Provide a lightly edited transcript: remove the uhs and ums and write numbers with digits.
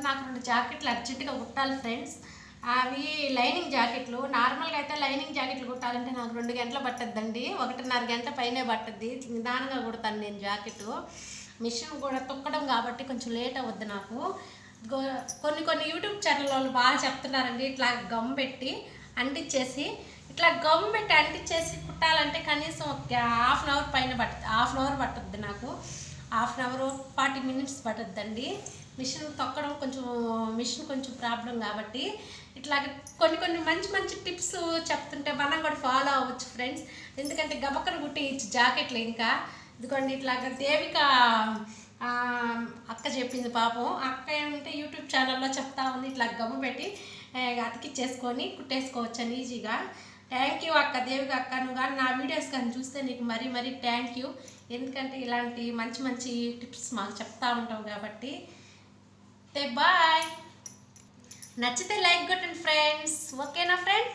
నాకు 2 జాకెట్లు అర్జెంటుగా కుట్టాలి ఫ్రెండ్స్. అవి లైనింగ్ జాకెట్లు. నార్మల్‌గా అయితే లైనింగ్ జాకెట్లు కుట్టాలంటే నాకు 2 గంటలు పట్టద్దండి. 1:30 గంట పైనే పట్టుద్ది. నిదానంగా కుడతాను నేను జాకెట్టు. మిషన్ కూడా తొక్కడం కాబట్టి కొంచెం లేట్ అవుద్ది నాకు. కొన్ని యూట్యూబ్ ఛానల్ వాళ్ళు బాగా చెప్తున్నారండి, ఇట్లా గమ్ పెట్టి అంటించేసి కుట్టాలంటే కనీసం ఒక హాఫ్ అన్ అవర్ పైన పడుతుంది. హాఫ్ అన్ అవర్ పట్టుద్ది నాకు. హాఫ్ అన్ అవర్ 40 మినిట్స్ పట్టుద్దండి. మిషన్ తొక్కడం మిషన్ కొంచెం ప్రాబ్లం కాబట్టి ఇట్లా కొన్ని మంచి టిప్స్ చెప్తుంటే మనం కూడా ఫాలో అవ్వచ్చు ఫ్రెండ్స్. ఎందుకంటే గబక్కన కుట్టించు జాకెట్లు. ఇంకా ఇదిగోండి ఇట్లాగ దేవిక అక్క చెప్పింది పాపం. అక్క ఏమంటే యూట్యూబ్ ఛానల్లో చెప్తా ఉంది, ఇట్లా గమ్ము పెట్టి అతికిచ్చేసుకొని కుట్టేసుకోవచ్చు అని ఈజీగా. థ్యాంక్ యూ అక్క, దేవిక అక్క. నువ్వు కానీ నా వీడియోస్ కానీ చూస్తే నీకు మరీ థ్యాంక్ యూ. ఎందుకంటే ఇలాంటి మంచి టిప్స్ మాకు చెప్తా ఉంటావు కాబట్టి. బాయ్. నచ్చితే లైక్ కొట్టండి ఫ్రెండ్స్. ఓకేనా ఫ్రెండ్స్?